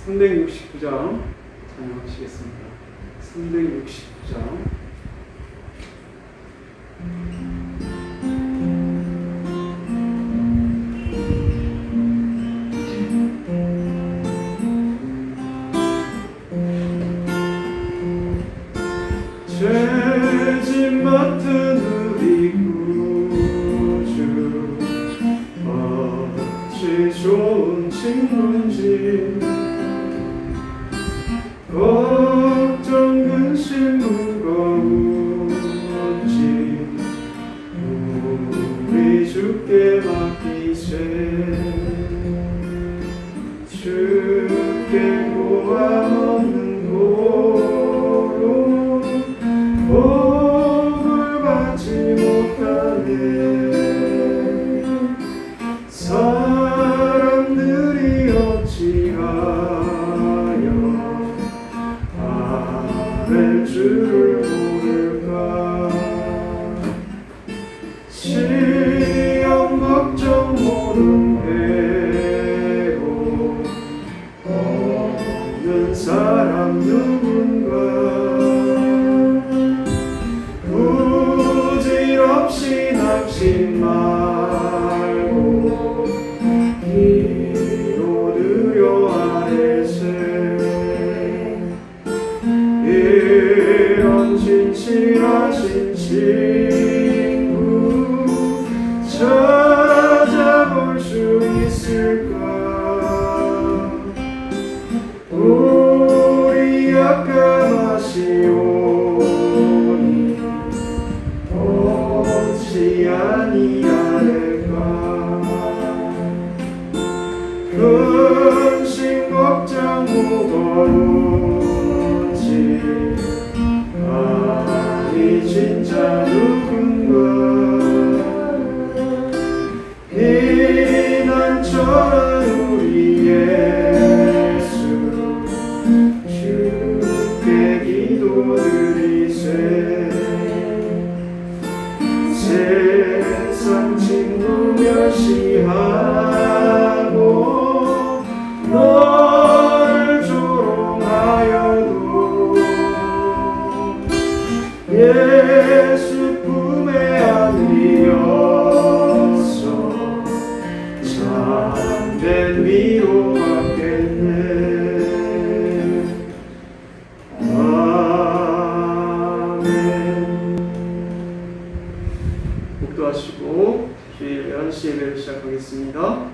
369장 찬양하시겠습니다. 369장. 죄짐 맡은 우리 구주 어찌 좋은 친구인지 걱정 근심 무거운지 우리 주께 맡기세 주께 구함 없는 고로 복을 받지 못하네 사람들이 어찌하여 아랠 줄을 모를까 시험 걱정 모든 배로 없는 사람 누군가 부질없이 낙심 말고 기도드려 아뢰세 이런 진실하신 친구 찾아볼 수 있을까 우리 약감하시오니 어찌 아니하리까 근심 걱정 무거운지 아니 진짜 누군가 비난처럼 우리 예수 주께 기도드리세 세상 친구 멸시하고 너를 조롱하여도 예수 품에 안기었어 참된 위로받겠네 하시고 주일 11시 예배를 시작하겠습니다.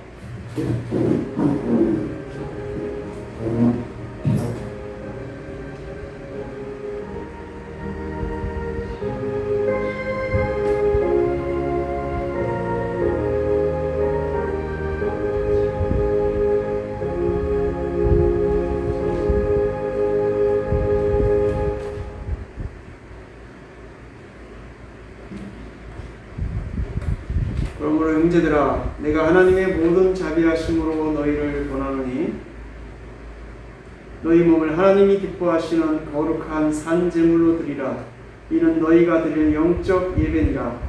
그러므로 형제들아 내가 하나님의 모든 자비하심으로 너희를 권하노니 너희 몸을 하나님이 기뻐하시는 거룩한 산 제물로 드리라 이는 너희가 드릴 영적 예배니라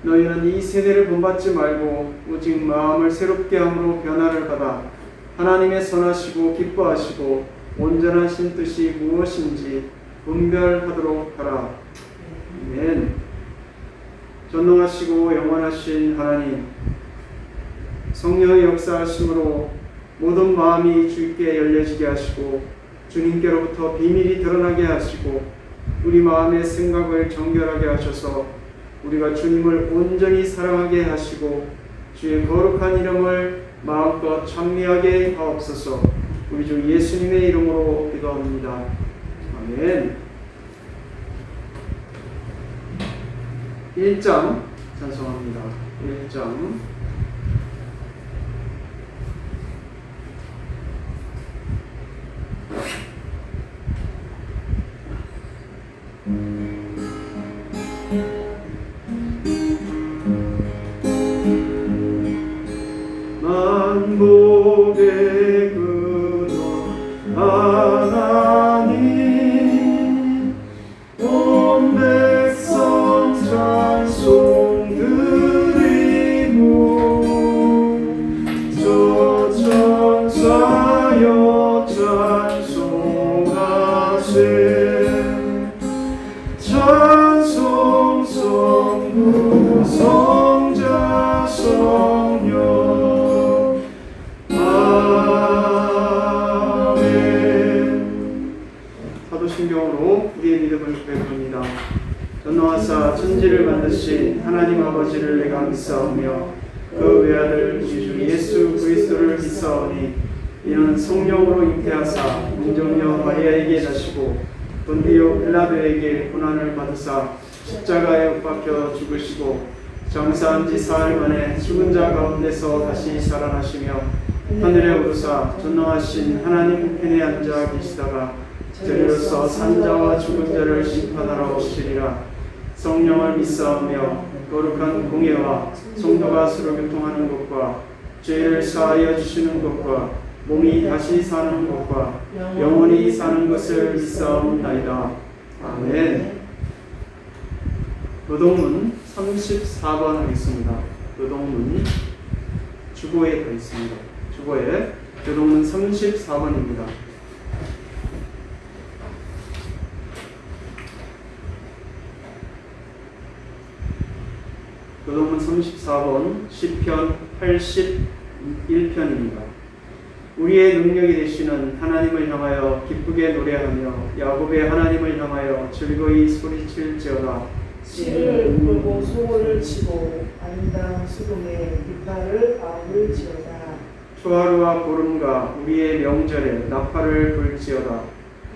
너희는 이 세대를 본받지 말고 오직 마음을 새롭게 함으로 변화를 받아 하나님의 선하시고 기뻐하시고 온전하신 뜻이 무엇인지 분별하도록 하라. 아멘. 전능하시고 영원하신 하나님 성령의 역사하심으로 모든 마음이 주께 열려지게 하시고 주님께로부터 비밀이 드러나게 하시고 우리 마음의 생각을 정결하게 하셔서 우리가 주님을 온전히 사랑하게 하시고 주의 거룩한 이름을 마음껏 찬미하게 하옵소서. 우리 주 예수님의 이름으로 기도합니다. 아멘. 1장 찬송합니다. 1장 만복의 근원 하나님 온 백성 찬송 드리고 순종으로 우리의 믿음을 고백합니다. 전능하사 천지를 만드신 하나님 아버지를 내가 믿사오며 그 외아들 우리 주 예수 그리스도를 믿사오니 이는 성령으로 잉태하사 동정녀 마리아에게 자시고 본디오 빌라도에게 고난을 받으사 십자가에 못 박혀 죽으시고 장사한 지 사흘 만에 죽은 자 가운데서 다시 살아나시며 하늘에 오르사 전능하신 하나님 우편에 앉아 계시다가 저리로서 산자와 죽은 자를 심판하러 오시리라. 성령을 믿사오며 거룩한 공예와 성도가 서로 교통하는 것과 죄를 사하여 주시는 것과 몸이 다시 사는 것과 영원히 사는 것을 믿사옵나이다. 아멘. 노동문 34번 하겠습니다. 노동문 주보에 더 있습니다. 주보에 노동문 34번입니다. 노동문 34번 시편 81편입니다. 우리의 능력이 되시는 하나님을 향하여 기쁘게 노래하며 야곱의 하나님을 향하여 즐거이 소리칠지어다. 씨를 풀고 소고를 치고 안당 수금에 깃발을 아울지어다. 초하루와 보름과 우리의 명절에 나팔을 불지어다.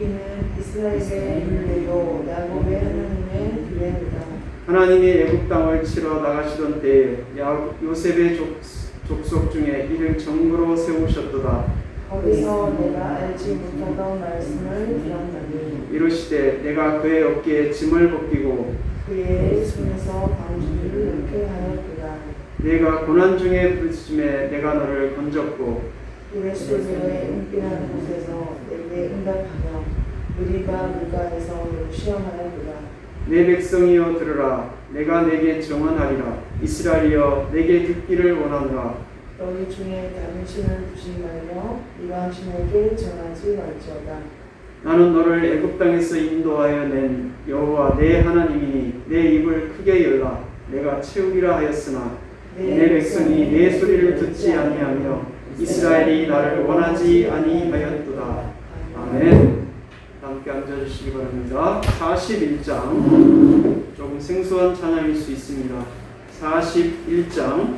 이는 이스라엘의 율례요 야곱의 하나님의 규례이다. 하나님이 애굽 땅을 치러 나가시던 때에 요셉의 족속 중에 이를 정부로 세우셨도다. 거기서 내가 알지 못하던 말씀을 들었나니 이르시되 내가 그의 어깨에 짐을 벗기고 그의 손에서 방주를 놓게 하였도다. 내가 고난 중에 부르짖음에 내가 너를 건졌고 이레스도의 은빛나는 곳에서 내게 응답하며 우리가 물가에서 너를 시험하였도다. 내 백성이여 들으라. 내가 내게 정언하리라. 이스라엘이여 내게 듣기를 원하노라. 너희 중에 다른 신을 두지 말며 이방신에게 정하지 말지어다. 나는 너를 애굽 땅에서 인도하여 낸 여호와 내 하나님이니 내 입을 크게 열라. 내가 채우리라 하였으나 내 백성이 내 소리를 듣지 아니하며 이스라엘이 나를 원하지 아니하였도다. 아멘. 함께 앉아주시기 바랍니다. 41장 조금 생소한 찬양일 수 있습니다. 41장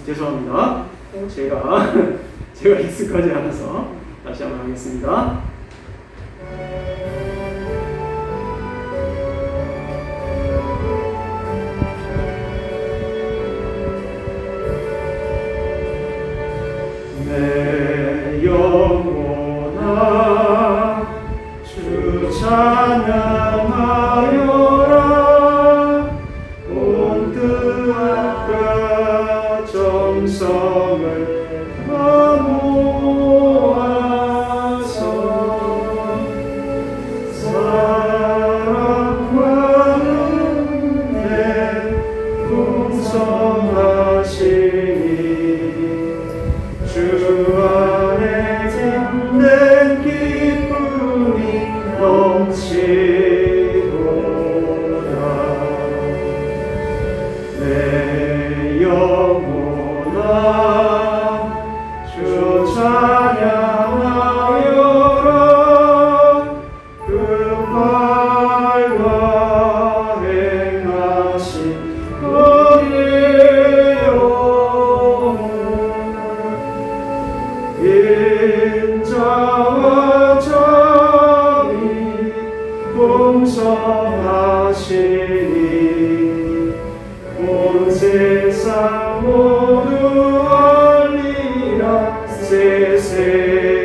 죄송합니다. 제가 익숙하지 않아서 다시 한번 하겠습니다. 내 영혼아 주 찬양하여라. 온 뜻과 정성을 모아서 사랑과 은혜 풍성하시니 주 안에 참된 기쁨이 넘치도다. 내 영혼아 주 찬양하여라. 그 팔과 행하신 그의 영혼 인자와 정의 풍성하시니 온 세상 모두 알리라. 세세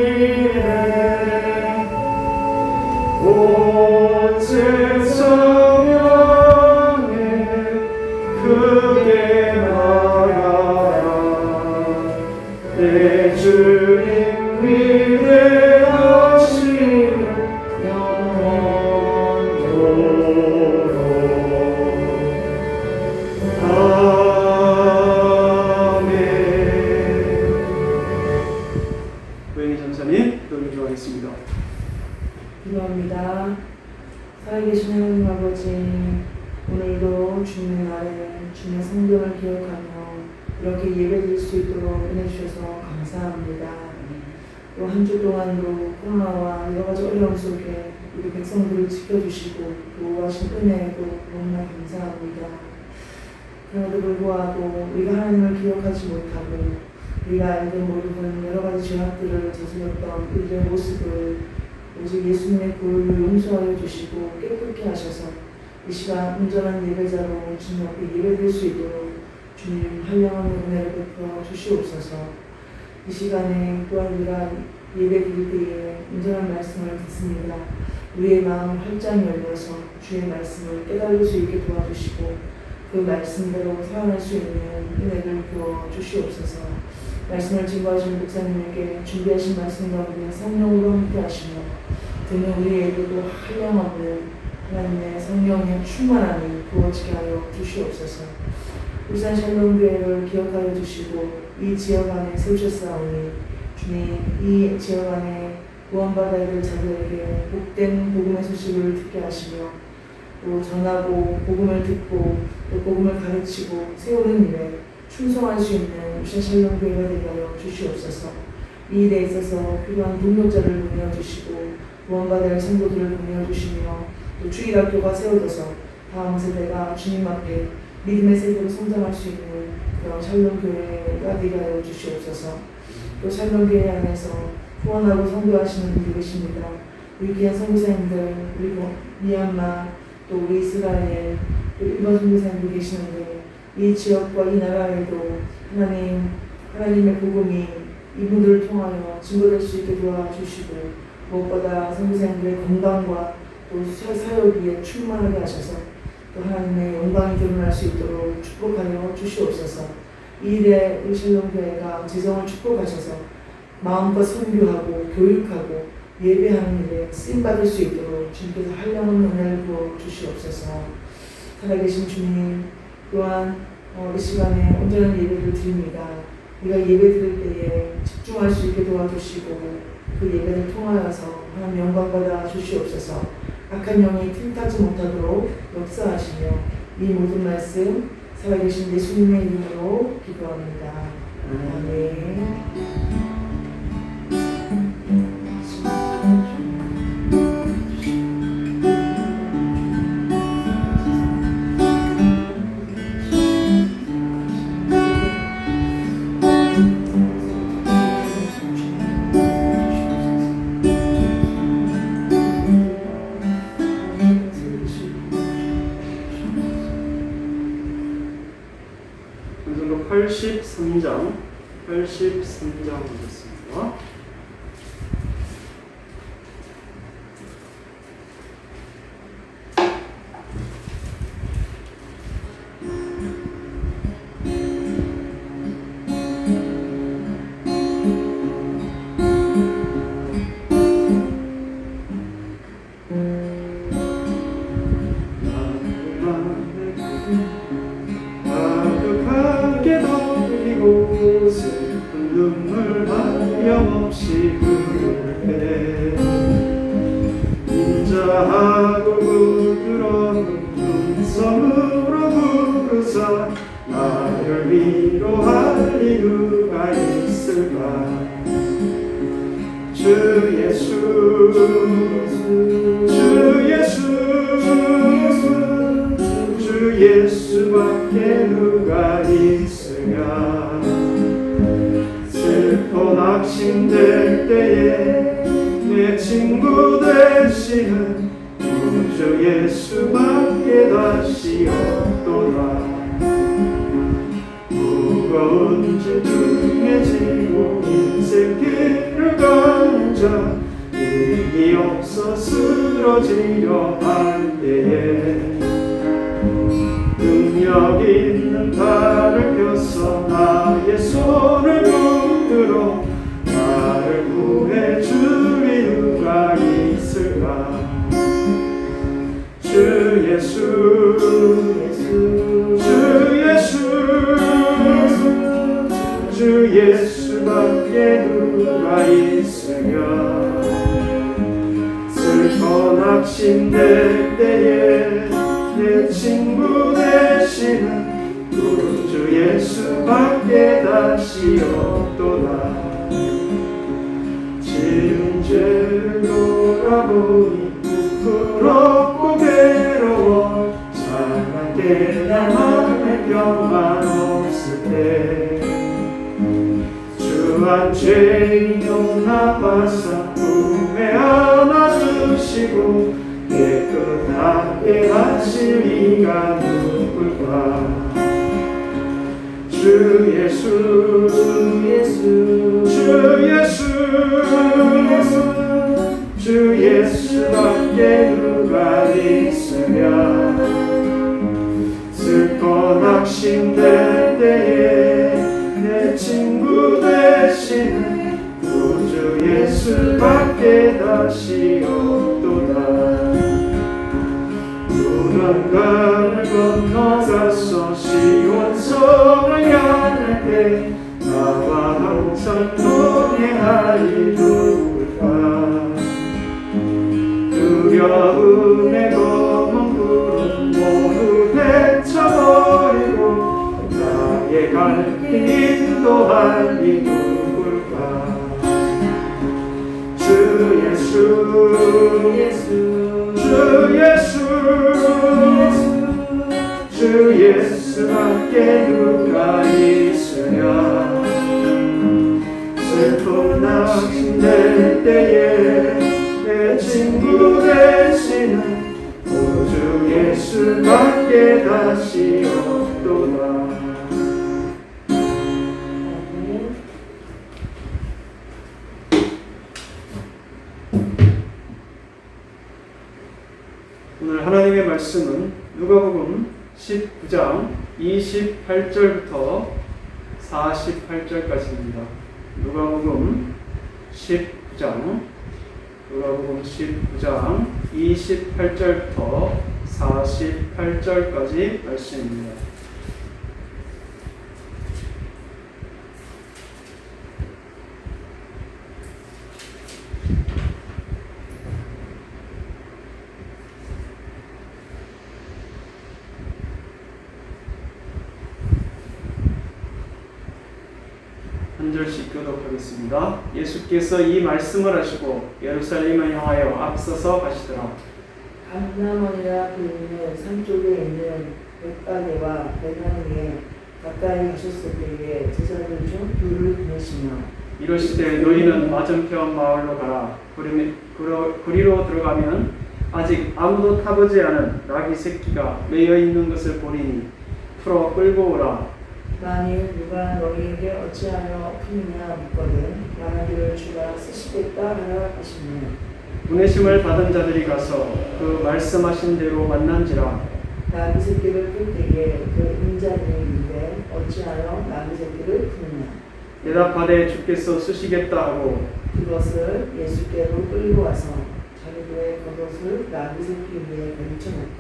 것이시네 온 세상 향해 크게 말하라 내 주님 위대하시는 영원토록 아멘. 고양이 전사님 기도를 기도하겠습니다. 기도합니다. 살아계신 하나님 아버지, 오늘도 주님의 날에 주님의 성경을 기억하며 이렇게 예배드릴 수 있도록 은혜 주셔서 감사합니다. 또 한 주 동안도 코로나와 여러 가지 어려움 속에 우리 백성들을 지켜주시고 보호하신 은혜에도 너무나 감사합니다. 그럼에도 불구하고 우리가 하나님을 기억하지 못하고 우리가 알든 모르든 여러 가지 죄악들을 저질렀던 우리의 모습을 오직 예수님의 보혈로 용서하여 주시고 깨끗게 하셔서 이 시간 온전한 예배자로 주님 앞에 예배드릴 수 있도록 주님 한량한 은혜를 베풀어 주시옵소서. 이 시간에 또한 우리가 예배드릴 때에 온전한 말씀을 듣습니다. 우리의 마음을 활짝 열려서 주의 말씀을 깨달을 수 있게 도와주시고 그 말씀대로 살아날 수 있는 은혜를 부어 주시옵소서. 말씀을 증거하신 목사님에게 준비하신 말씀 가운데 성령으로 함께 하시며 듣는 우리에게도 한량함을 하나님의 성령의 충만함이 부어지게 하여 주시옵소서. 울산 샬롬교회를 기억하여 주시고 이 지역 안에 세우셨사오니 주님 이 지역 안에 구원받아야 될 자들에게 복된 복음의 소식을 듣게 하시며 또 전하고 복음을 듣고 또 복음을 가르치고 세우는 일에 충성할 수 있는 울산 샬롬교회가 되게 하여 주시옵소서. 이 일에 있어서 필요한 동료자를 보내어 주시고 구원받아야 할 성도들을 보내어 주시며 또 주일학교가 세워져서 다음 세대가 주님 앞에 믿음의 세대로 성장할 수 있는 그런 샬롬교회가 되게 하여 주시옵소서. 또 샬롬교회 안에서 후원하고 선교하시는 분들이 계십니다. 우리 귀한 선교사님들, 그리고 미얀마, 또 우리 이스라엘, 또 일본 선교사님들 계시는데 이 지역과 이 나라에도 하나님의 복음이 이분들을 통하여 증거될 수 있게 도와주시고 무엇보다 선교사님들의 건강과 또 사역에 충만하게 하셔서 또 하나님의 영광이 드러날 수 있도록 축복하여 주시옵소서. 이 일에 우리 샬롬교회가 재정을 축복하셔서 마음껏 선교하고 교육하고 예배하는 일에 쓰임받을 수 있도록 주님께서 한량한 은혜를 부어 주시옵소서. 살아계신 주님 또한 이 시간에 온전한 예배를 드립니다. 우리가 예배 드릴 때에 집중할 수 있게 도와주시고 그 예배를 통하여서 하나님 영광 받아 주시옵소서. 악한 영이 틈타지 못하도록 역사하시며 이 모든 말씀 살아계신 예수님의 이름으로 기도합니다. 아멘. 전성록 83장 보겠습니다. 슬픈 눈물 하염없이 흐르네 인자하고 부드러운 음성으로 부르사 나를 위로할 이유가 있을까. 주 예수 주 예수밖에 누가 있으랴. 슬퍼 낙심될 때에 내 친구 되시는 주 예수밖에 다시 없도다. 무거운 짐 등에 지고 인생 길을 가는 자 힘이 없어 쓰러지려 할 때에 능력 있는 팔을 펴서 나의 손을 붙들어 나를 구해줄 이유가 있을까. 주 예수 주 예수밖에 누가 있으며 슬퍼 낙심될 때에 내 친구 되시는 주 예수밖에 다시 없도다. 지은 죄를 돌아보니 부끄럽고 괴로워 차갑게 내 맘에 평안 없을 때 주한 죄인 용납하사 품에 안아주시고 깨끗하게 하실 이가 누굴까. 주 예수 주 예수밖에 누가 있으랴. 슬퍼 낙심될 때에 내 친구 되시는 주 예수밖에 다시 없도다. 무언가를 건너가서 시온성을 향할 때 나와 항상 동행하리 누굴까. 두려움의 검은 구름 모두 헤쳐버리고 나의 갈 길 인도할 이 누굴까. 주 예수밖에 누가 있으랴. 슬픔 낙심될 때에 내 친구 되시는 주 예수밖에 다시 없도다. 오늘 하나님의 말씀은 누가복음 19장 28절부터 48절까지입니다. 누가복음 19장 28절부터 48절까지 말씀입니다. 한 절씩 교독하겠습니다. 예수께서 이 말씀을 하시고 예루살렘을 향하여 앞서서 가시더라. 감람원이라 불리는 산 쪽에 있는 벳바게와 베다니에 가까이 가셨을 때에 제자들 중 둘을 보내시며 이르시되 너희는 맞은편 마을로 가라. 그리로 들어가면 아직 아무도 타보지 않은 나귀 새끼가 매여 있는 것을 보리니 풀어 끌고 오라. 만일 누가 너희에게 어찌하여 품이냐 묻거든 말하기를 주가 쓰시겠다 하라 하시며 보내심을 받은 자들이 가서 그 말씀하신 대로 만난지라. 나귀 새끼를 끌 때에 그 인자들이 이르되 어찌하여 나귀 새끼를 푸느냐. 대답하되 주께서 쓰시겠다 하고 그것을 예수께로 끌고 와서 자기들의 겉옷을 나귀 새끼 위에 걸쳐놓고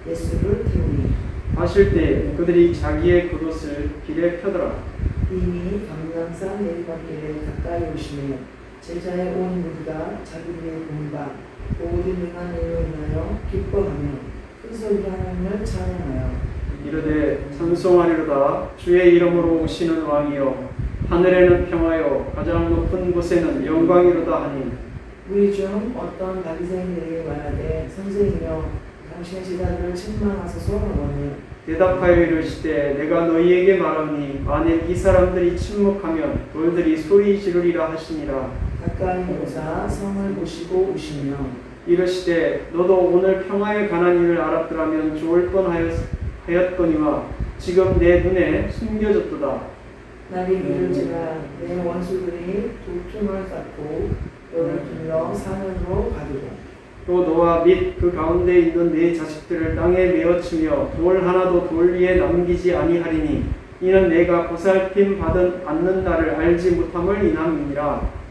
예수를 태우니 하실 때 그들이 자기의 겉옷을 길에 펴더라. 이미 감람산 내리막길에 가까이 오시며 제자의 온 무리가 자기들의 본바 모든 행한 일로 인하여 기뻐하며 큰 소리로 하나님을 찬양하여 이르되 찬송하리로다. 주의 이름으로 오시는 왕이여 하늘에는 평화여 가장 높은 곳에는 영광이로다 하니. 우리 중 어떤 바리새인들이 말하되 선생이여 당신의 제자들을 책망하소서 하거늘 대답하여 이르시되 내가 너희에게 말하니 만일 이 사람들이 침묵하면 돌들이 소리 지르리라 하시니라. 가까이 오사 성을 보시고 오시며 이르시되 너도 오늘 평화에 관한 일을 알았더라면 좋을 뻔하였거니와 지금 내 눈에 숨겨졌도다. 나의 길을 지나 내 원수들이 돌tum을 쌓고 너를 둘러 산으로 가두고 또 너와 및 그 가운데 있는 네 자식들을 땅에 메어치며 돌 하나도 돌 위에 남기지 아니하리니 이는 내가 보살핌 받은 않는 나를 알지 못함을 인함이니라.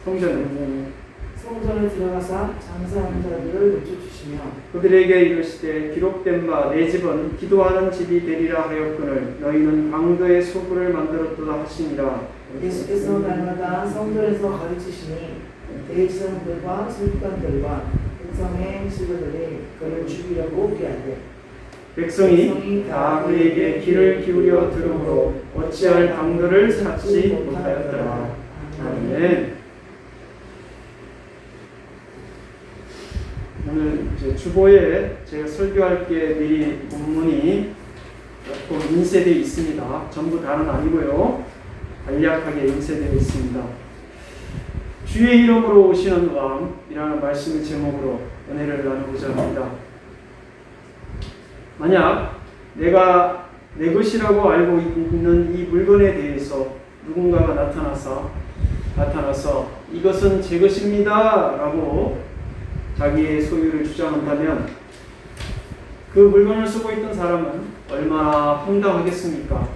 성전에 들어가사 장사하는 자들을 놓쳐주시며 그들에게 이르시되 기록된 바 내 집은 기도하는 집이 되리라 하였거늘 너희는 강도의 소굴을 만들었도다 하시니라. 예수께서 날마다 성전에서 가르치시니 대지사들과 술관들과 백성의 지도들이 그를 죽이려고 피하되 백성이 다 그에게 귀를 기울여 들으므로 어찌할 강도를 찾지 못하였더라. 아멘. 오늘 이제 주보에 제가 설교할 게 미리 본문이 조금 인쇄되어 있습니다. 전부 다는 아니고요. 간략하게 인쇄되어 있습니다. 주의 이름으로 오시는 왕이라는 말씀의 제목으로 은혜를 나누고자 합니다. 만약 내가 내 것이라고 알고 있는 이 물건에 대해서 누군가가 나타나서 이것은 제 것입니다 라고 자기의 소유를 주장한다면 그 물건을 쓰고 있던 사람은 얼마나 황당하겠습니까?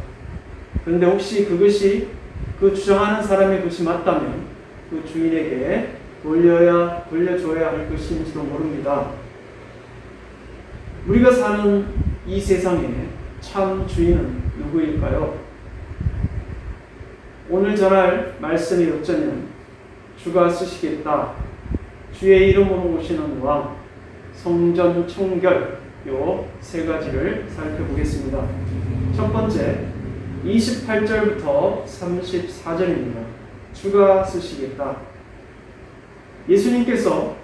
그런데 혹시 그것이 그 주장하는 사람의 것이 맞다면 그 주인에게 돌려줘야 할 것인지도 모릅니다. 우리가 사는 이 세상에 참 주인은 누구일까요? 오늘 전할 말씀이 어쩌면 주가 쓰시겠다, 주의 이름으로 오시는 왕, 성전 청결, 요 세 가지를 살펴보겠습니다. 첫 번째, 28절부터 34절입니다. 주가 쓰시겠다. 예수님께서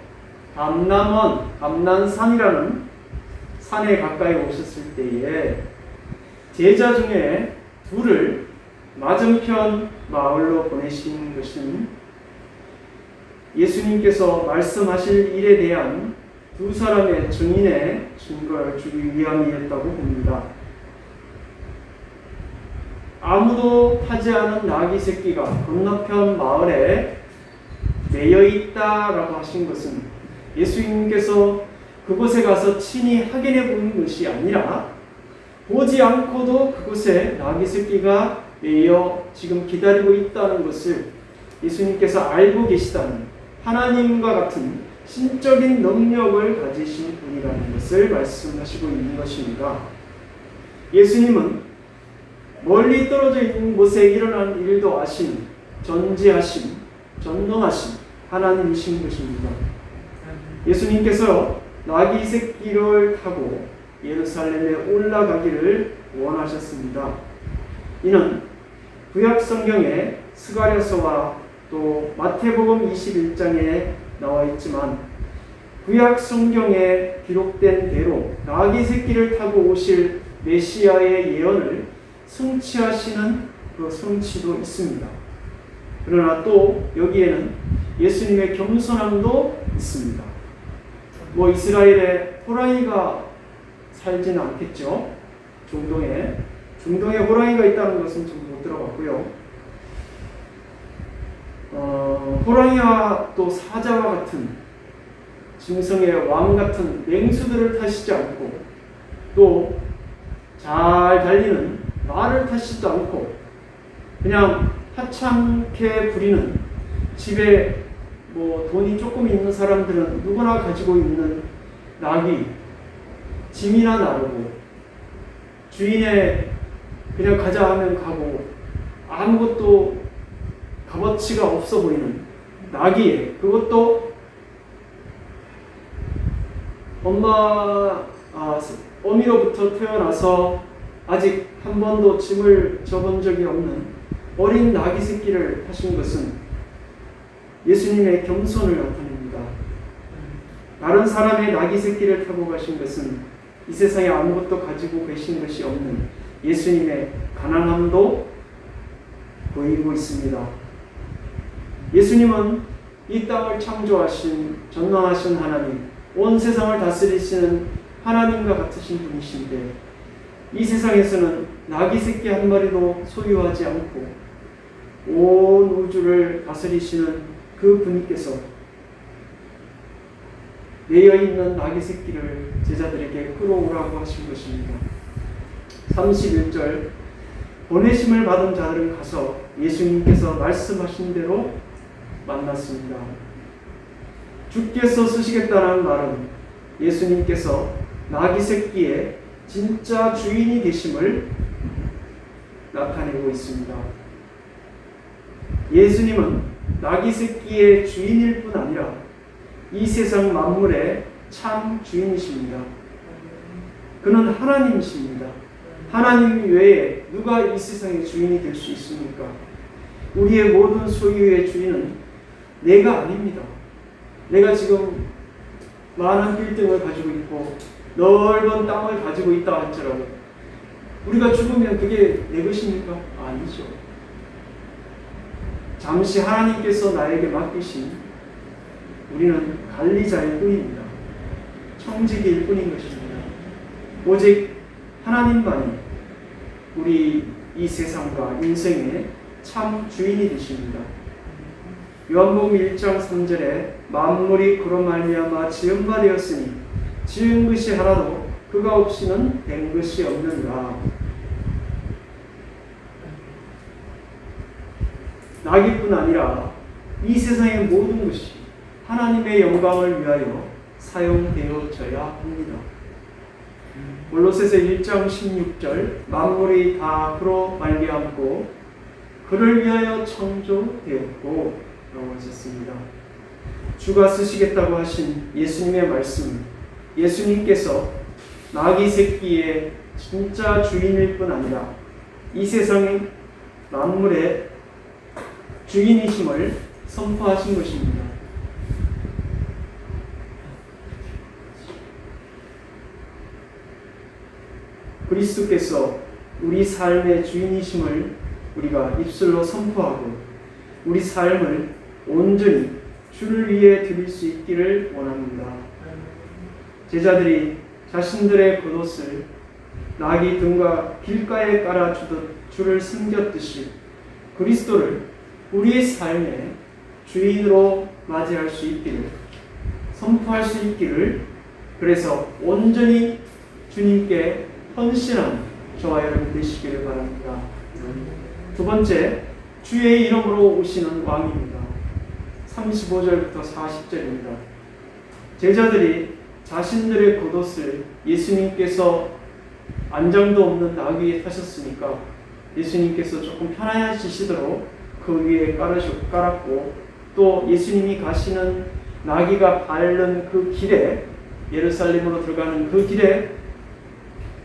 감난산이라는 산에 가까이 오셨을 때에 제자 중에 둘을 맞은편 마을로 보내신 것은 예수님께서 말씀하실 일에 대한 두 사람의 증인의 증거를 주기 위함이었다고 봅니다. 아무도 타지 않은 나귀 새끼가 건너편 마을에 매여 있다라고 하신 것은 예수님께서 그곳에 가서 친히 확인해 보는 것이 아니라 보지 않고도 그곳에 나귀 새끼가 매여 지금 기다리고 있다는 것을 예수님께서 알고 계시다는 하나님과 같은 신적인 능력을 가지신 분이라는 것을 말씀하시고 있는 것입니다. 예수님은 멀리 떨어져 있는 곳에 일어난 일도 아신 전지하신 전능하신 하나님이신 것입니다. 예수님께서 나귀 새끼를 타고 예루살렘에 올라가기를 원하셨습니다. 이는 구약 성경의 스가랴서와 또 마태복음 21장에 나와 있지만 구약 성경에 기록된 대로 나귀 새끼를 타고 오실 메시아의 예언을 성취하시는 그 성취도 있습니다. 그러나 또 여기에는 예수님의 겸손함도 있습니다. 이스라엘에 호랑이가 살지는 않겠죠. 중동에 호랑이가 있다는 것은 좀 못 들어봤고요. 호랑이와 또 사자와 같은 짐승의 왕 같은 맹수들을 타시지 않고 또 잘 달리는 말을 타시지도 않고 그냥 하찮게 부리는 집에 돈이 조금 있는 사람들은 누구나 가지고 있는 나귀, 짐이나 나르고 주인의 그냥 가자 하면 가고 아무것도 값어치가 없어 보이는 나귀에, 그것도 어미로부터 태어나서 아직 한 번도 짐을 져본 적이 없는 어린 나귀 새끼를 타신 것은 예수님의 겸손을 나타냅니다. 다른 사람의 나귀 새끼를 타고 가신 것은 이 세상에 아무것도 가지고 계신 것이 없는 예수님의 가난함도 보이고 있습니다. 예수님은 이 땅을 창조하신 전능하신 하나님, 온 세상을 다스리시는 하나님과 같으신 분이신데 이 세상에서는 나귀 새끼 한 마리도 소유하지 않고 온 우주를 다스리시는 그 분께서 매여있는 나귀 새끼를 제자들에게 끌어오라고 하신 것입니다. 31절 보내심을 받은 자들은 가서 예수님께서 말씀하신 대로 만났습니다. 주께서 쓰시겠다는 말은 예수님께서 나귀 새끼의 진짜 주인이 되심을 나타내고 있습니다. 예수님은 나귀 새끼의 주인일 뿐 아니라 이 세상 만물의 참 주인이십니다. 그는 하나님이십니다. 하나님 외에 누가 이 세상의 주인이 될 수 있습니까? 우리의 모든 소유의 주인은 내가 아닙니다. 내가 지금 많은 빌딩을 가지고 있고 넓은 땅을 가지고 있다 할지라도 우리가 죽으면 그게 내 것입니까? 아니죠. 잠시 하나님께서 나에게 맡기신 우리는 관리자일 뿐입니다. 청지기일 뿐인 것입니다. 오직 하나님만이 우리 이 세상과 인생의 참 주인이 되십니다. 요한복음 1장 3절에 만물이 그로 말미암아 지은 바 되었으니 지은 것이 하나도 그가 없이는 된 것이 없느니라. 나귀뿐 아니라 이 세상의 모든 것이 하나님의 영광을 위하여 사용되어져야 합니다. 골로새서 1장 16절 만물이 다 그로 말미암고 그를 위하여 창조되었고 라고 하셨습니다. 주가 쓰시겠다고 하신 예수님의 말씀, 예수님께서 나귀 새끼의 진짜 주인일 뿐 아니라 이 세상의 만물의 주인이심을 선포하신 것입니다. 그리스도께서 우리 삶의 주인이심을 우리가 입술로 선포하고 우리 삶을 온전히 주를 위해 드릴 수 있기를 원합니다. 제자들이 자신들의 겉옷을 나귀 등과 길가에 깔아주듯 주를 섬겼듯이 그리스도를 우리의 삶의 주인으로 맞이할 수 있기를, 선포할 수 있기를, 그래서 온전히 주님께 헌신한 저와 여러분 되시기를 바랍니다. 두 번째, 주의 이름으로 오시는 왕입니다. 35절부터 40절입니다. 제자들이 자신들의 겉옷을 예수님께서 안장도 없는 나귀에 타셨으니까 예수님께서 조금 편안해지시도록 그 위에 깔았고, 또 예수님이 가시는 나귀가 밟는 그 길에, 예루살렘으로 들어가는 그 길에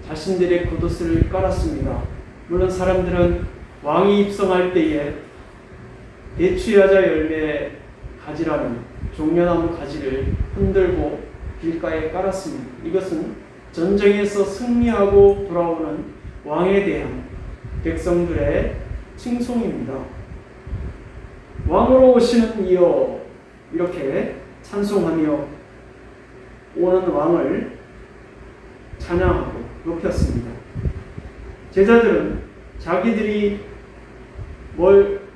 자신들의 겉옷을 깔았습니다. 물론 사람들은 왕이 입성할 때에 대추야자 열매 가지라는 종려나무 가지를 흔들고 길가에 깔았습니다. 이것은 전쟁에서 승리하고 돌아오는 왕에 대한 백성들의 칭송입니다. 왕으로 오시는 이여, 이렇게 찬송하며 오는 왕을 찬양하고 높였습니다. 제자들은 자기들이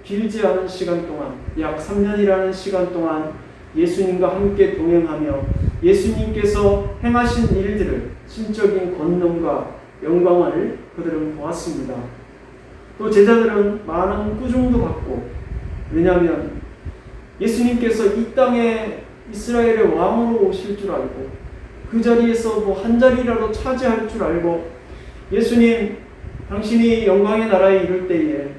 길지 않은 시간 동안, 약 3년이라는 시간 동안 예수님과 함께 동행하며 예수님께서 행하신 일들을, 신적인 권능과 영광을 그들은 보았습니다. 또 제자들은 많은 꾸중도 받고, 왜냐하면 예수님께서 이 땅에 이스라엘의 왕으로 오실 줄 알고 그 자리에서 뭐 한 자리라도 차지할 줄 알고, 예수님 당신이 영광의 나라에 이를 때에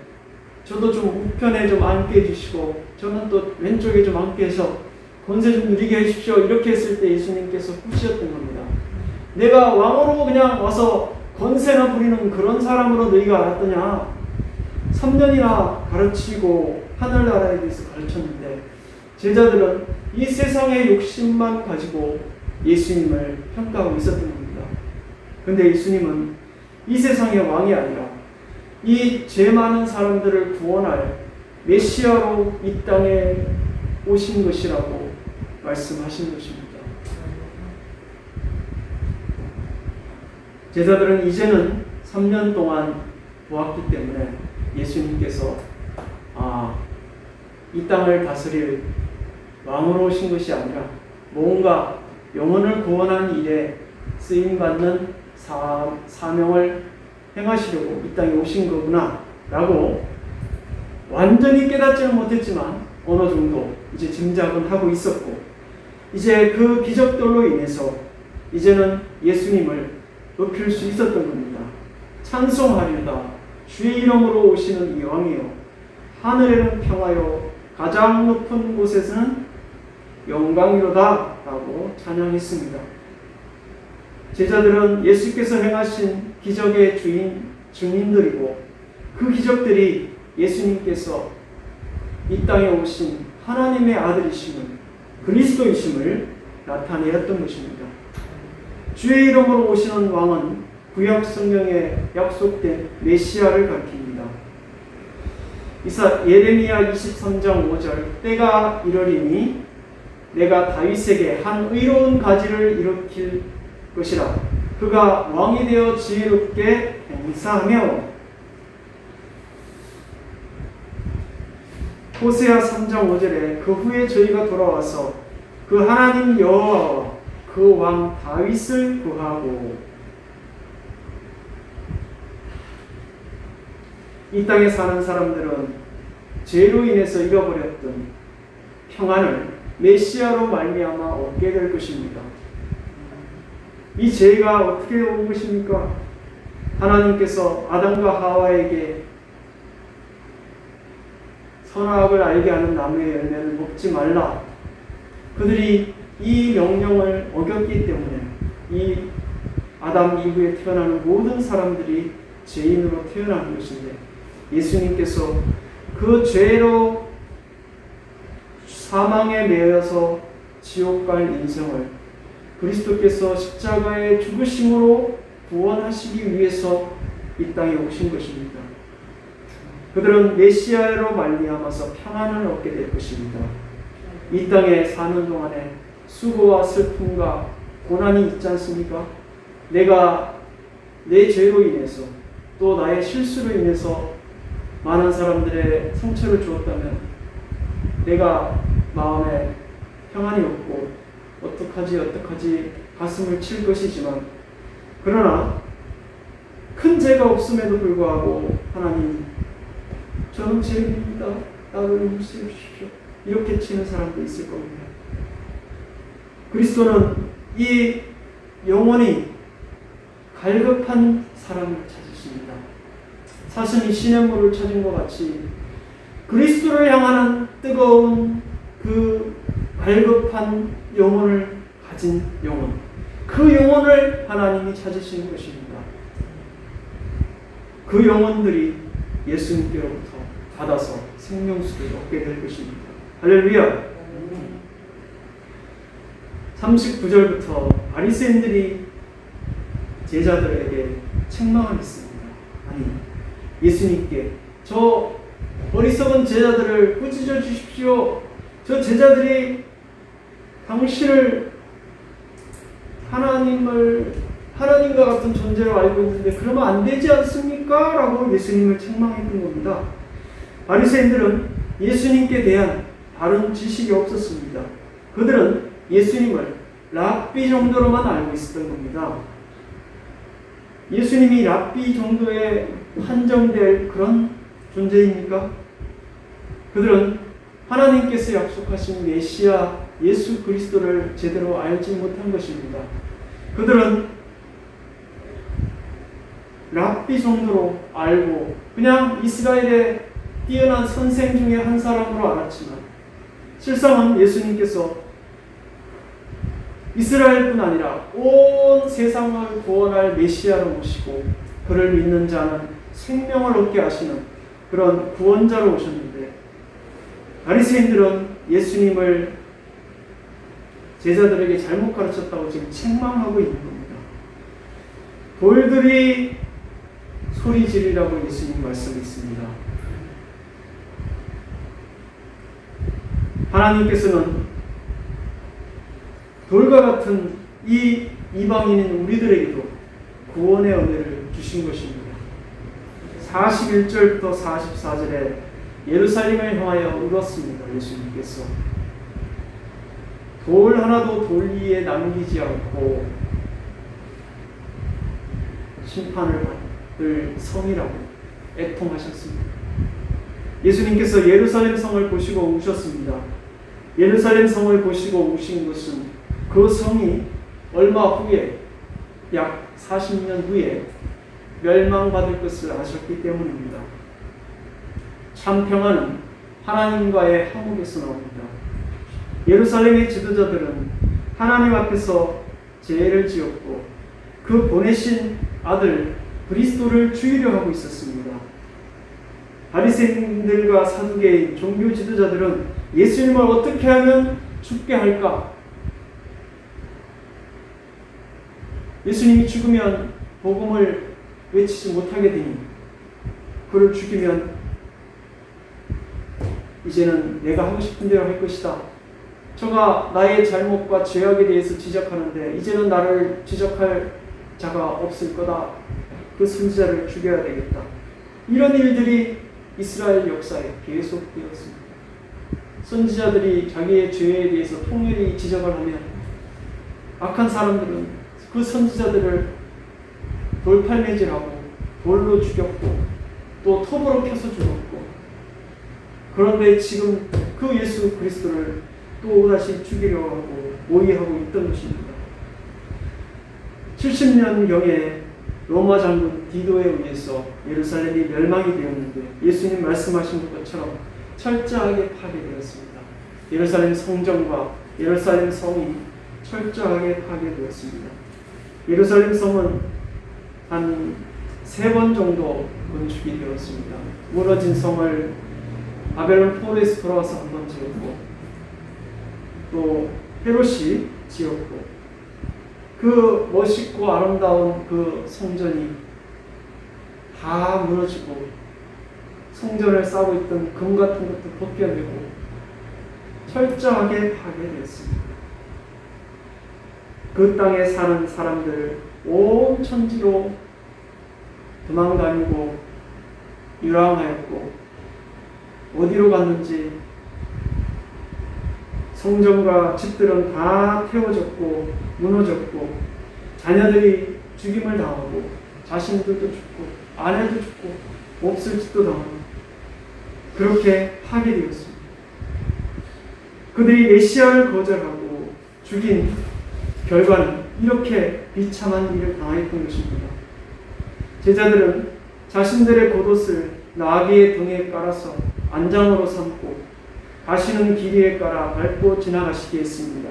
저도 좀 우편에 좀 앉게 해주시고 저는 또 왼쪽에 좀 앉게 해서 권세 좀 누리게 해주십시오, 이렇게 했을 때 예수님께서 꾸짖었던 겁니다. 내가 왕으로 그냥 와서 권세나 부리는 그런 사람으로 너희가 알았더냐? 3년이나 가르치고 하늘나라에 대해서 가르쳤는데 제자들은 이 세상의 욕심만 가지고 예수님을 평가하고 있었던 겁니다. 그런데 예수님은 이 세상의 왕이 아니라 이 죄 많은 사람들을 구원할 메시아로 이 땅에 오신 것이라고 말씀하신 것입니다. 제자들은 이제는 3년 동안 보았기 때문에 예수님께서 이 땅을 다스릴 왕으로 오신 것이 아니라 뭔가 영혼을 구원하는 일에 쓰임받는 사명을 행하시려고 이 땅에 오신 거구나 라고 완전히 깨닫지는 못했지만 어느 정도 이제 짐작은 하고 있었고, 이제 그 기적들로 인해서 이제는 예수님을 높일 수 있었던 겁니다. 찬송하리로다. 주의 이름으로 오시는 이 왕이요, 하늘에는 평화요, 가장 높은 곳에서는 영광이로다 라고 찬양했습니다. 제자들은 예수께서 행하신 기적의 증인들이고, 그 기적들이 예수님께서 이 땅에 오신 하나님의 아들이심을, 그리스도이심을 나타내었던 것입니다. 주의 이름으로 오시는 왕은 구약 성경에 약속된 메시아를 가리킵니다. 예레미야 23장 5절, 때가 이르리니 내가 다윗에게 한 의로운 가지를 일으킬 것이라. 그가 왕이 되어 지혜롭게 행사하며. 호세아 3장 5절에 그 후에 저희가 돌아와서 그 하나님 여호와와 그 왕 다윗을 구하고. 이 땅에 사는 사람들은 죄로 인해서 잃어버렸던 평안을 메시아로 말미암아 얻게 될 것입니다. 이 죄가 어떻게 온 것입니까? 하나님께서 아담과 하와에게 선악을 알게 하는 나무의 열매를 먹지 말라. 그들이 이 명령을 어겼기 때문에 이 아담 이후에 태어나는 모든 사람들이 죄인으로 태어나는 것인데, 예수님께서 그 죄로 사망에 매여서 지옥 갈 인생을 그리스도께서 십자가의 죽으심으로 구원하시기 위해서 이 땅에 오신 것입니다. 그들은 메시아로 말미암아서 평안을 얻게 될 것입니다. 이 땅에 사는 동안에 수고와 슬픔과 고난이 있지 않습니까? 내가 내 죄로 인해서 또 나의 실수로 인해서 많은 사람들의 상처를 주었다면 내가 마음에 평안이 없고 어떡하지 가슴을 칠 것이지만, 그러나 큰 죄가 없음에도 불구하고 하나님, 저는 죄인입니다, 나를 용서해 주십시오, 이렇게 치는 사람도 있을 겁니다. 그리스도는 이 영원히 갈급한 사람을 찾으십니다. 사슴이 시냇물을 찾은 것 같이 그리스도를 향하는 뜨거운 그 갈급한 영혼을 가진 영혼, 그 영혼을 하나님이 찾으시는 것입니다. 그 영혼들이 예수님께로부터 받아서 생명수를 얻게 될 것입니다. 할렐루야. 39절부터 바리새인들이 제자들에게 책망을 했습니다. 아니, 예수님께 저 어리석은 제자들을 꾸짖어 주십시오. 저 제자들이 당신을 하나님과 같은 존재로 알고 있는데 그러면 안 되지 않습니까? 라고 예수님을 책망했던 겁니다. 바리새인들은 예수님께 대한 바른 지식이 없었습니다. 그들은 예수님을 랍비 정도로만 알고 있었던 겁니다. 예수님이 랍비 정도에 한정될 그런 존재입니까? 그들은 하나님께서 약속하신 메시아 예수 그리스도를 제대로 알지 못한 것입니다. 그들은 랍비 정도로 알고 그냥 이스라엘의 뛰어난 선생 중에 한 사람으로 알았지만, 실상은 예수님께서 이스라엘뿐 아니라 온 세상을 구원할 메시아로 모시고 그를 믿는 자는 생명을 얻게 하시는 그런 구원자로 오셨는데, 바리새인들은 예수님을 제자들에게 잘못 가르쳤다고 지금 책망하고 있는 겁니다. 돌들이 소리 지르라고 예수님 말씀했습니다. 하나님께서는 돌과 같은 이 이방인인 우리들에게도 구원의 은혜를 주신 것입니다. 41절부터 44절에 예루살렘을 향하여 울었습니다. 예수님께서 돌 하나도 돌 위에 남기지 않고 심판을 받을 성이라고 애통하셨습니다. 예수님께서 예루살렘 성을 보시고 우셨습니다. 예루살렘 성을 보시고 우신 것은 그 성이 얼마 후에, 약 40년 후에 멸망받을 것을 아셨기 때문입니다. 참 평화는 하나님과의 화목에서 나옵니다. 예루살렘의 지도자들은 하나님 앞에서 죄를 지었고 그 보내신 아들 그리스도를 죽이려 하고 있었습니다. 바리새인들과 사두개인 종교 지도자들은 예수님을 어떻게 하면 죽게 할까? 예수님이 죽으면 복음을 외치지 못하게 되니 그를 죽이면 이제는 내가 하고 싶은 대로 할 것이다. 저가 나의 잘못과 죄악에 대해서 지적하는데 이제는 나를 지적할 자가 없을 거다. 그 선지자를 죽여야 되겠다. 이런 일들이 이스라엘 역사에 계속되었습니다. 선지자들이 자기의 죄에 대해서 통일히 지적을 하면 악한 사람들은 그 선지자들을 돌팔매질하고 돌로 죽였고 또 톱으로 펴서 죽였고, 그런데 지금 그 예수 그리스도를 또다시 죽이려 하고 모의하고 있던 것입니다. 70년경에 로마 장군 디도에 의해서 예루살렘이 멸망이 되었는데 예수님 말씀하신 것처럼 철저하게 파괴되었습니다. 예루살렘 성전과 예루살렘 성이 철저하게 파괴되었습니다. 예루살렘 성은 한 3번 정도 건축이 되었습니다. 무너진 성을 바벨론 포로에서 돌아와서 한 번 지었고, 또 헤롯이 지었고, 그 멋있고 아름다운 그 성전이 다 무너지고 성전을 쌓고 있던 금 같은 것도 벗겨내고 철저하게 파괴되었습니다. 그 땅에 사는 사람들 온 천지로 도망다니고 유랑하였고, 어디로 갔는지 성전과 집들은 다 태워졌고 무너졌고, 자녀들이 죽임을 당하고 자신들도 죽고 아내도 죽고 없을 짓도 당하고 그렇게 파괴되었습니다. 그들이 메시아를 거절하고 죽인 결과는 이렇게 비참한 일을 당했던 것입니다. 제자들은 자신들의 겉옷을 나귀의 등에 깔아서 안장으로 삼고 가시는 길 위에 깔아 밟고 지나가시게 했습니다.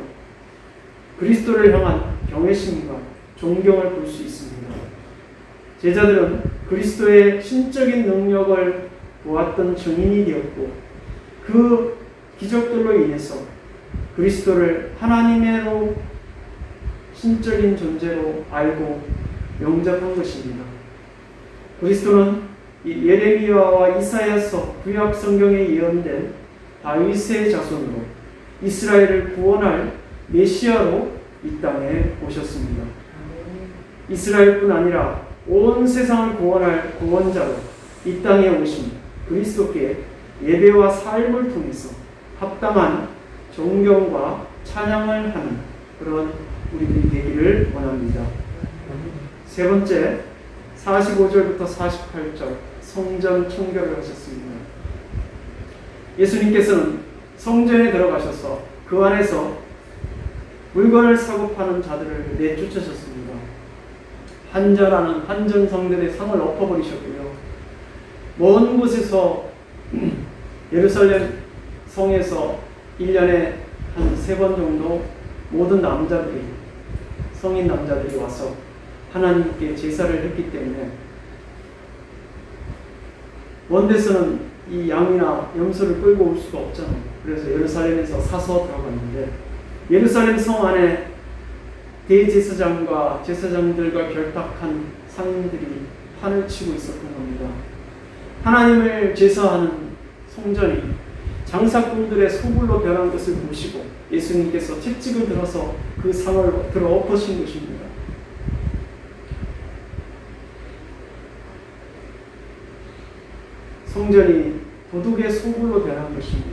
그리스도를 향한 경외심과 존경을 볼 수 있습니다. 제자들은 그리스도의 신적인 능력을 보았던 증인이 되었고, 그 기적들로 인해서 그리스도를 하나님으로 신적인 존재로 알고 영접한 것입니다. 그리스도는 예레미야와 이사야서 구약 성경에 예언된 다윗의 자손으로 이스라엘을 구원할 메시아로 이 땅에 오셨습니다. 이스라엘뿐 아니라 온 세상을 구원할 구원자로 이 땅에 오신 그리스도께 예배와 삶을 통해서 합당한 존경과 찬양을 하는 그런 우리들이 되기를 원합니다. 세 번째, 45절부터 48절 성전 청결을 하셨습니다. 예수님께서는 성전에 들어가셔서 그 안에서 물건을 사고 파는 자들을 내쫓으셨습니다. 한전하는 한전성들의 상을 엎어버리셨고요. 먼 곳에서 예루살렘 성에서 1년에 한 3번 정도 모든 남자들이, 성인 남자들이 와서 하나님께 제사를 했기 때문에 먼 데서는 이 양이나 염소를 끌고 올 수가 없잖아요. 그래서 예루살렘에서 사서 들어갔는데, 예루살렘 성 안에 대제사장과 제사장들과 결탁한 상인들이 판을 치고 있었던 겁니다. 하나님을 제사하는 성전이 장사꾼들의 소굴로 변한 것을 보시고 예수님께서 채찍을 들어서 그 상을 들어 엎으신 것입니다. 성전이 도둑의 소굴로 변한 것입니다.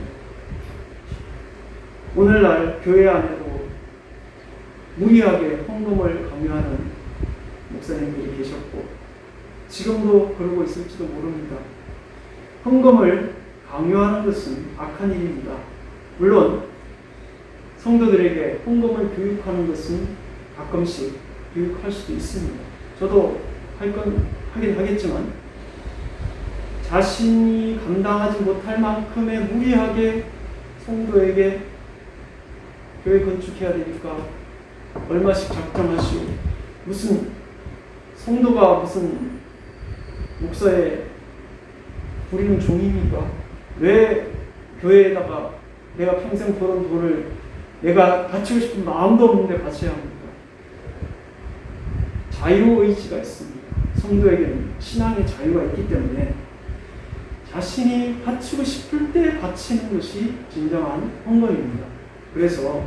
오늘날 교회 안에도 무리하게 헌금을 강요하는 목사님들이 계셨고 지금도 그러고 있을지도 모릅니다. 헌금을 강요하는 것은 악한 일입니다. 물론 성도들에게 헌금을 교육하는 것은 가끔씩 교육할 수도 있습니다. 저도 하긴 하겠지만 자신이 감당하지 못할 만큼의 무리하게 성도에게 교회 건축해야 되니까 얼마씩 작정하시오. 무슨 성도가 무슨 목사에 부리는 종입니까? 왜 교회에다가 내가 평생 벌은 돈을 내가 바치고 싶은 마음도 없는데 바쳐야 합니까? 자유의지가 있습니다. 성도에게는 신앙의 자유가 있기 때문에 자신이 바치고 싶을 때 바치는 것이 진정한 헌금입니다. 그래서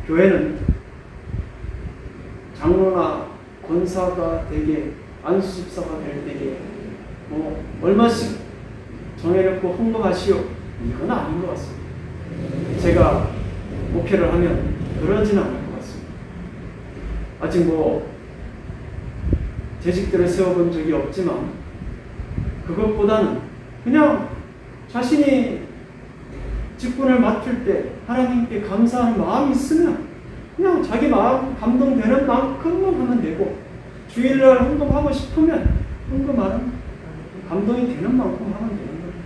교회는 장로나 권사가 되게 안수집사가 될 때에 얼마씩 정해놓고 헌금하시오 이건 아닌 것 같습니다. 제가 목회를 하면 그러지는 않을 것 같습니다. 아직 재직들을 세워본 적이 없지만 그것보다는 그냥 자신이 직분을 맡을 때 하나님께 감사하는 마음이 있으면 그냥 자기 마음 감동되는 만큼만 하면 되고 주일날 헌금하고 싶으면 헌금하는 감동이 되는 만큼 하면 되는 겁니다.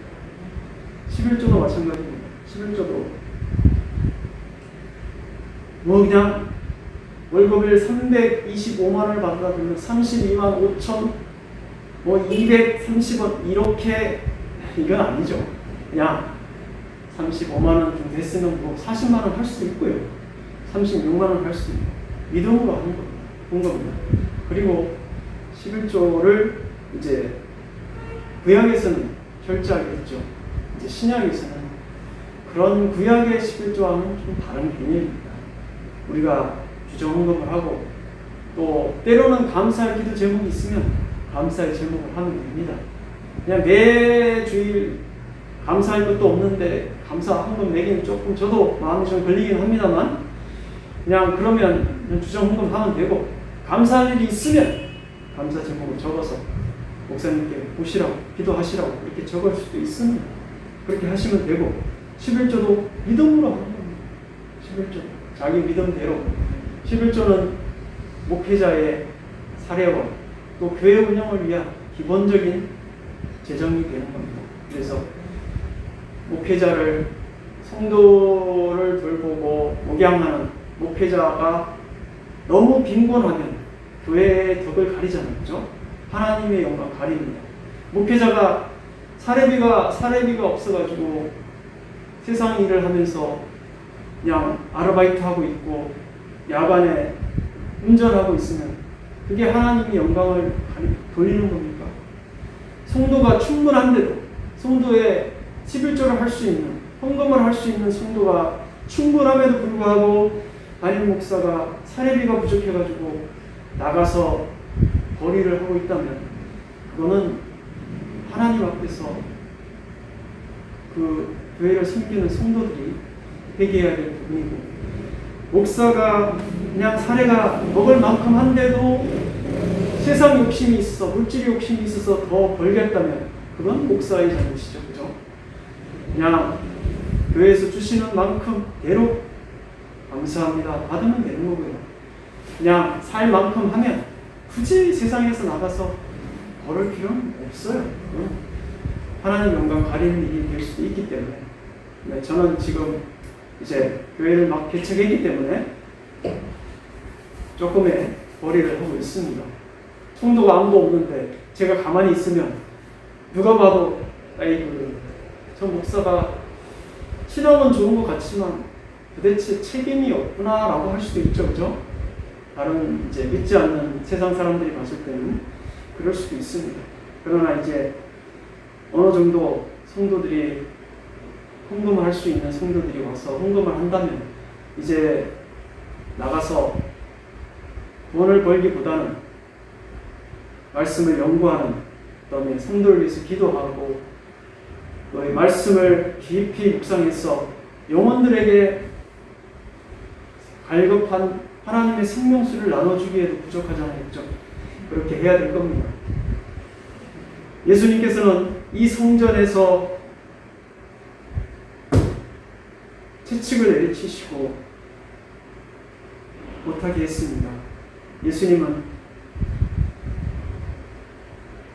11조도 마찬가지입니다. 11조도 그냥 월급을 325만 원을 받다 보면 32만 5천 230원 이렇게 이건 아니죠. 그냥 35만 원 좀 됐으면 40만 원 할 수도 있고요. 36만 원 할 수도 있고 믿음으로 하는 겁니다. 그리고 11조를 이제 구약에서는 철저하게 했죠. 이제 신약에서는 그런 구약의 11조와는 좀 다른 개념입니다. 우리가 주정 헌금을 하고 또 때로는 감사할 기도 제목이 있으면 감사의 제목을 하면 됩니다. 그냥 매 주일 감사할 것도 없는데 감사 헌금 내기는 조금 저도 마음이 좀 걸리긴 합니다만 그냥 그러면 그냥 주정 헌금 하면 되고 감사할 일이 있으면 감사 제목을 적어서 목사님께 보시라고 기도하시라고 그렇게 적을 수도 있습니다. 그렇게 하시면 되고 11조도 믿음으로 하는 겁니다. 11조 자기 믿음대로 11조는 목회자의 사례와 또 교회 운영을 위한 기본적인 재정이 되는 겁니다. 그래서 목회자를 성도를 돌보고 목양하는 목회자가 너무 빈곤하면 교회의 덕을 가리잖아요. 그렇죠? 하나님의 영광 가립니다. 목회자가 사례비가 없어가지고 세상 일을 하면서 그냥 아르바이트 하고 있고 야간에 운전하고 있으면 그게 하나님의 영광을 돌리는 겁니까? 성도가 충분한데도 성도의 11조를 할 수 있는 헌금을 할 수 있는 성도가 충분함에도 불구하고 담임 목사가 사례비가 부족해가지고 나가서 거리를 하고 있다면 그거는 하나님 앞에서 그 교회를 섬기는 성도들이 회개해야 될 부분이고 목사가 그냥 사례가 먹을 만큼 한데도 세상 욕심이 있어 물질 욕심이 있어서 더 벌겠다면 그건 목사의 잘못이죠. 그죠? 그냥 교회에서 주시는 만큼 대로 감사합니다 받으면 되는 거고요. 그냥 살 만큼 하면 굳이 세상에서 나가서 걸을 필요는 없어요. 하나님 영광 가리는 일이 될 수도 있기 때문에 네, 저는 지금 이제 교회를 막 개척했기 때문에 조금의 거리를 하고 있습니다. 성도가 아무도 없는데 제가 가만히 있으면 누가 봐도 아이고 저 목사가 신앙은 좋은 것 같지만 도대체 책임이 없구나라고 할 수도 있죠. 그죠? 다른 이제 믿지 않는 세상 사람들이 봤을 때는 그럴 수도 있습니다. 그러나 이제 어느 정도 성도들이 헌금을 할 수 있는 성도들이 와서 헌금을 한다면 이제 나가서 돈을 벌기보다는 말씀을 연구하는 그다음에 성도를 위해서 기도하고 너의 말씀을 깊이 묵상해서 영혼들에게 갈급한 하나님의 생명수를 나눠주기에도 부족하잖아요. 그렇죠? 그렇게 해야 될 겁니다. 예수님께서는 이 성전에서 채찍을 내리치시고 못하게 했습니다. 예수님은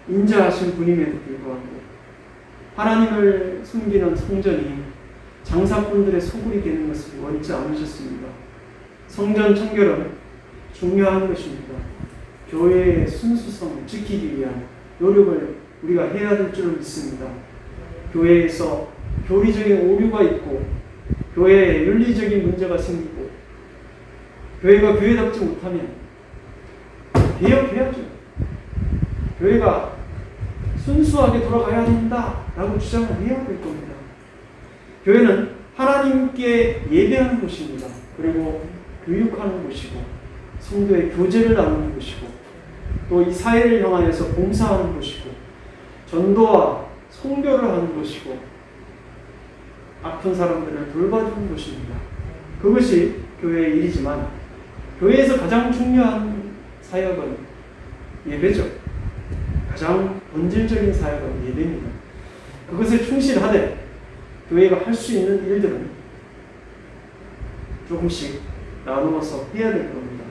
인자하신 분임에도 불구하고 하나님을 숨기는 성전이 장사꾼들의 소굴이 되는 것을 원치 않으셨습니다. 성전 청결은 중요한 것입니다. 교회의 순수성을 지키기 위한 노력을 우리가 해야 될 줄 믿습니다. 교회에서 교리적인 오류가 있고 교회에 윤리적인 문제가 생기고 교회가 교회답지 못하면 개혁해야죠. 교회가 순수하게 돌아가야 된다라고 주장을 해야 될 겁니다. 교회는 하나님께 예배하는 곳입니다. 그리고 교육하는 곳이고 성도의 교제를 나누는 곳이고 또 이 사회를 향하여서 봉사하는 곳이고 전도와 선교를 하는 곳이고 아픈 사람들을 돌봐주는 곳입니다. 그것이 교회의 일이지만 교회에서 가장 중요한 사역은 예배죠. 가장 본질적인 사역은 예배입니다. 그것에 충실하되 교회가 할 수 있는 일들은 조금씩 나누어서 해야 될 겁니다.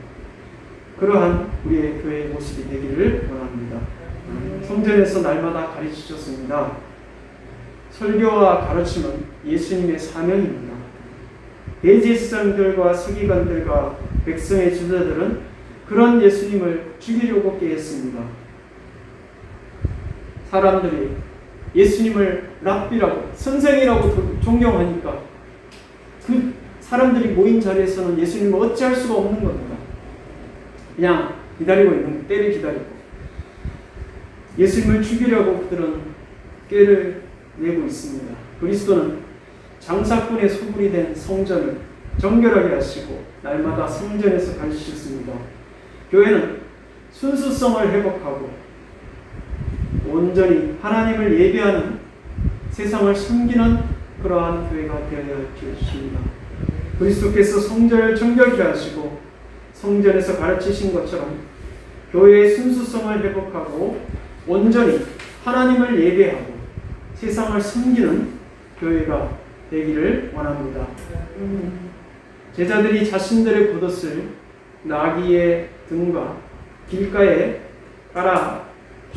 그러한 우리의 교회의 모습이 되기를 원합니다. 성전에서 날마다 가르치셨습니다. 설교와 가르침은 예수님의 사명입니다. 대제사장들과 서기관들과 백성의 지도자들은 그런 예수님을 죽이려고 깨했습니다. 사람들이 예수님을 랍비라고 선생이라고 존경하니까 그 사람들이 모인 자리에서는 예수님을 어찌할 수가 없는 겁니다. 그냥 기다리고 있는 때를 기다리고 예수님을 죽이려고 그들은 꾀를 내고 있습니다. 그리스도는 장사꾼의 소굴이 된 성전을 정결하게 하시고 날마다 성전에서 가르치셨습니다. 교회는 순수성을 회복하고 온전히 하나님을 예배하는 세상을 섬기는 그러한 교회가 되어야 주십니다. 그리스도께서 성전을 정결케 하시고 성전에서 가르치신 것처럼 교회의 순수성을 회복하고 온전히 하나님을 예배하고 세상을 섬기는 교회가 되기를 원합니다. 제자들이 자신들의 겉옷을 나귀의 등과 길가에 깔아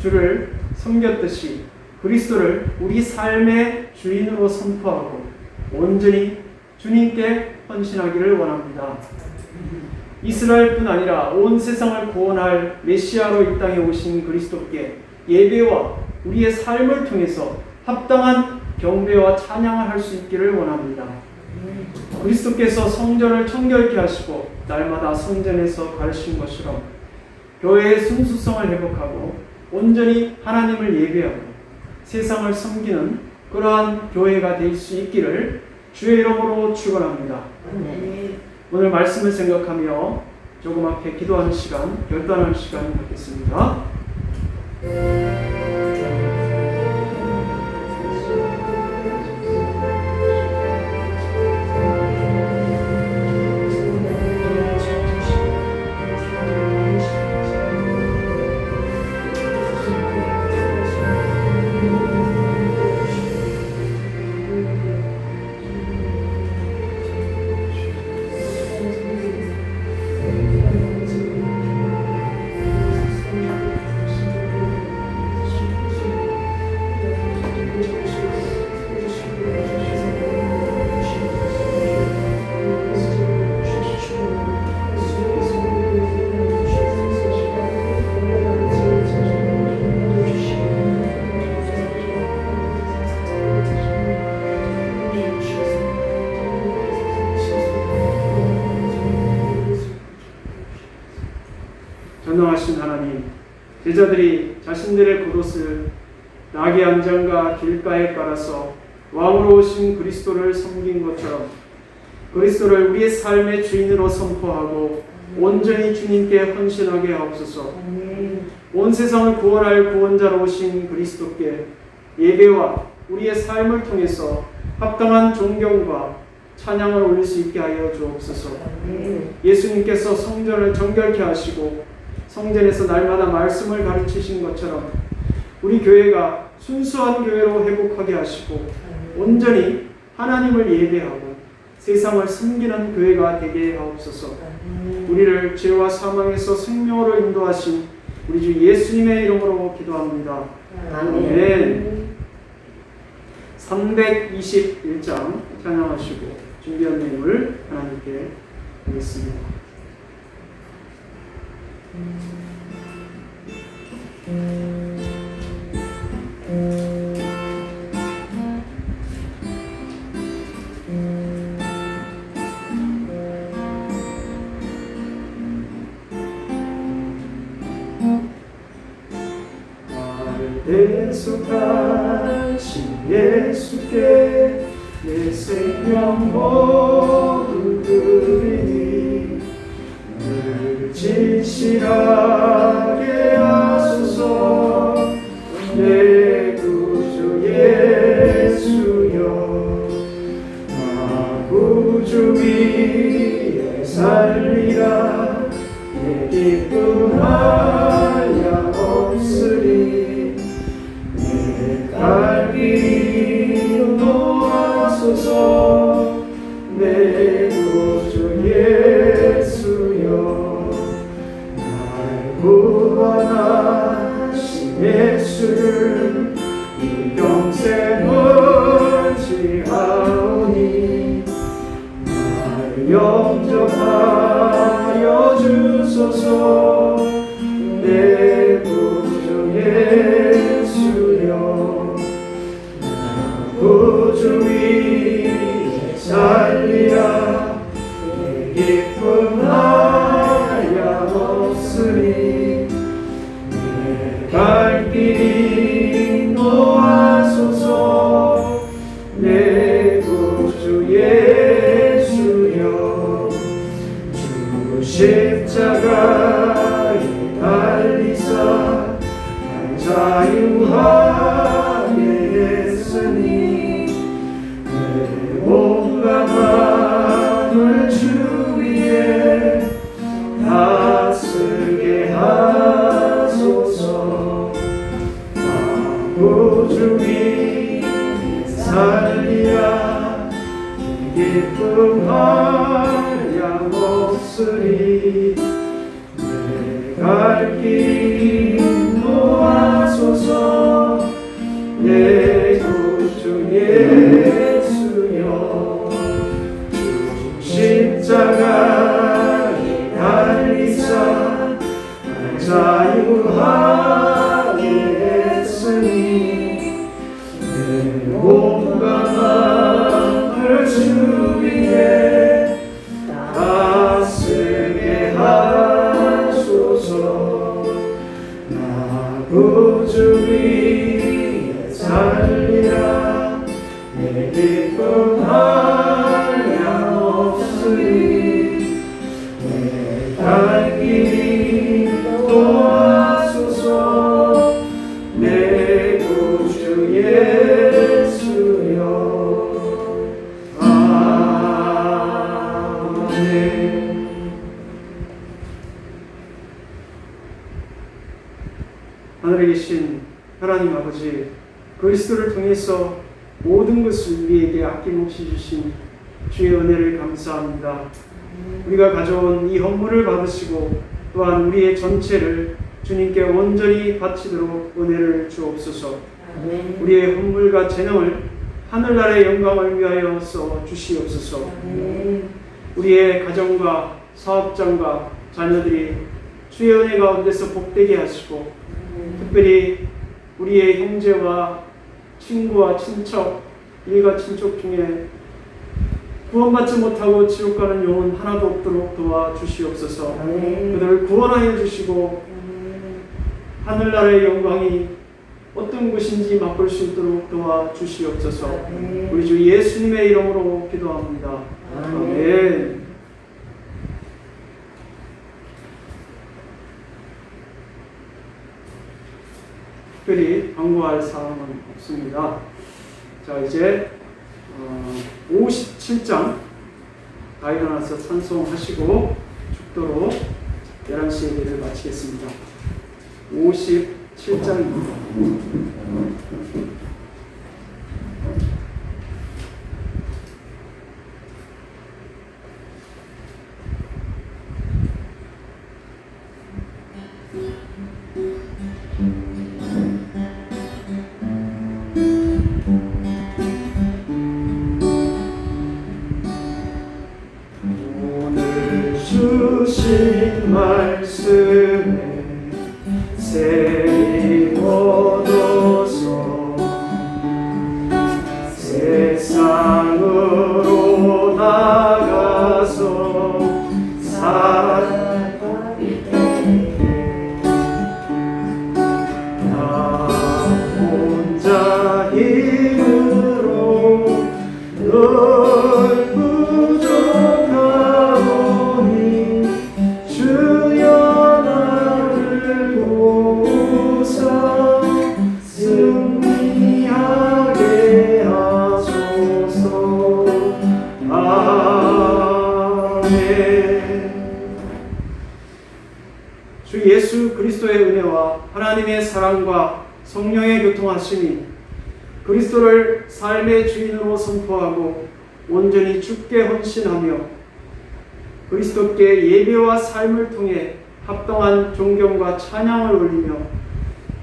주를 섬겼듯이 그리스도를 우리 삶의 주인으로 선포하고 온전히 주님께 헌신하기를 원합니다. 이스라엘뿐 아니라 온 세상을 구원할 메시아로 이 땅에 오신 그리스도께 예배와 우리의 삶을 통해서 합당한 경배와 찬양을 할 수 있기를 원합니다. 그리스도께서 성전을 청결케 하시고 날마다 성전에서 가르치신 것처럼 교회의 순수성을 회복하고 온전히 하나님을 예배하고 세상을 섬기는 그러한 교회가 될 수 있기를 주의 이름으로 축원합니다. 오늘 말씀을 생각하며 조그맣게 기도하는 시간, 결단하는 시간을 갖겠습니다. 전능하신 하나님, 제자들이 자신들의 겉옷을 나귀 안장과 길가에 깔아서 왕으로 오신 그리스도를 섬긴 것처럼 그리스도를 우리의 삶의 주인으로 선포하고 온전히 주님께 헌신하게 하옵소서. 아멘. 온 세상을 구원할 구원자로 오신 그리스도께 예배와 우리의 삶을 통해서 합당한 존경과 찬양을 올릴 수 있게 하여 주옵소서. 아멘. 예수님께서 성전을 정결케 하시고 성전에서 날마다 말씀을 가르치신 것처럼 우리 교회가 순수한 교회로 회복하게 하시고 온전히 하나님을 예배하고 세상을 섬기는 교회가 되게 하옵소서. 우리를 죄와 사망에서 생명으로 인도하신 우리 주 예수님의 이름으로 기도합니다. 아멘. 321장 찬양하시고 준비한 내용을 하나님께 드리겠습니다. 대속하신 예수께 내 생명 모두 드리니 늘 진실하게 하소서. 내 구주 예수여 나 구주 위에 살리라. 내 기쁨 한량없으리. 갈 길 놓아소서. 내 구주 예수여 날 구원하신 예수를 일평생 의지하오니 날 영접하여 주소서. 내 구주 예수여 구주 위에 살리라. 내 기쁨 한량없으리. 내 갈 길이 놓아소서. 내 구주 예수여 주 십자가에 달리사 자유하게 했으니 내 몸과 마음을 주 위에 다스게 하소서. 구주 위에 살리라. 기쁨 한량없으리. 내 갈 길 놓아소서. 내 구주 예수여 주 십자가에 달리사 자유하게 했으니 내 몸과 마음을 주 위에 다스게 하소서. 나 구주 위에 살리라. 내 기쁨 한량없으리. 내 갈 길이 도와소서. 내 구주 예수여 아멘. 하늘에 계신 하나님 아버지, 그리스도를 통해서 모든 것을 우리에게 아낌없이 주신 주의 은혜를 감사합니다. 우리가 가져온 이 헌물을 받으시고 또한 우리의 전체를 주님께 온전히 바치도록 은혜를 주옵소서. 우리의 헌물과 재능을 하늘나라의 영광을 위하여 써 주시옵소서. 우리의 가정과 사업장과 자녀들이 주의 은혜 가운데서 복되게 하시고 특별히 우리의 형제와 친구와 친척, 일가 친척 중에 구원받지 못하고 지옥 가는 영혼 하나도 없도록 도와주시옵소서. 그들을 구원하여 주시고 하늘나라의 영광이 어떤 것인지 맛볼 수 있도록 도와주시옵소서. 우리 주 예수님의 이름으로 기도합니다. 아멘. 특별히 광고할 사항은 없습니다. 자, 이제 57장 다 일어나서 찬송하시고 축도로 11시 예배를 마치겠습니다. 57장입니다. 주신 말씀에 세이 얻어서 세상으로 나가서 살아갈 때에 나 혼자 힘으로 널 부족하오니 주여 나를 도우사 승리하게 하소서. 아멘. 주 예수 그리스도의 은혜와 하나님의 사랑과 성령의 교통하심이 그리스도를 삶의 주인으로 선포하고 온전히 주께 헌신하며 그리스도께 예배와 삶을 통해 합당한 존경과 찬양을 올리며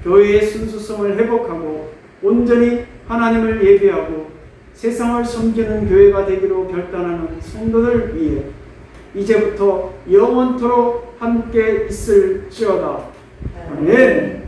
교회의 순수성을 회복하고 온전히 하나님을 예배하고 세상을 섬기는 교회가 되기로 결단하는 성도들 위해 이제부터 영원토록 함께 있을지어다. 아멘.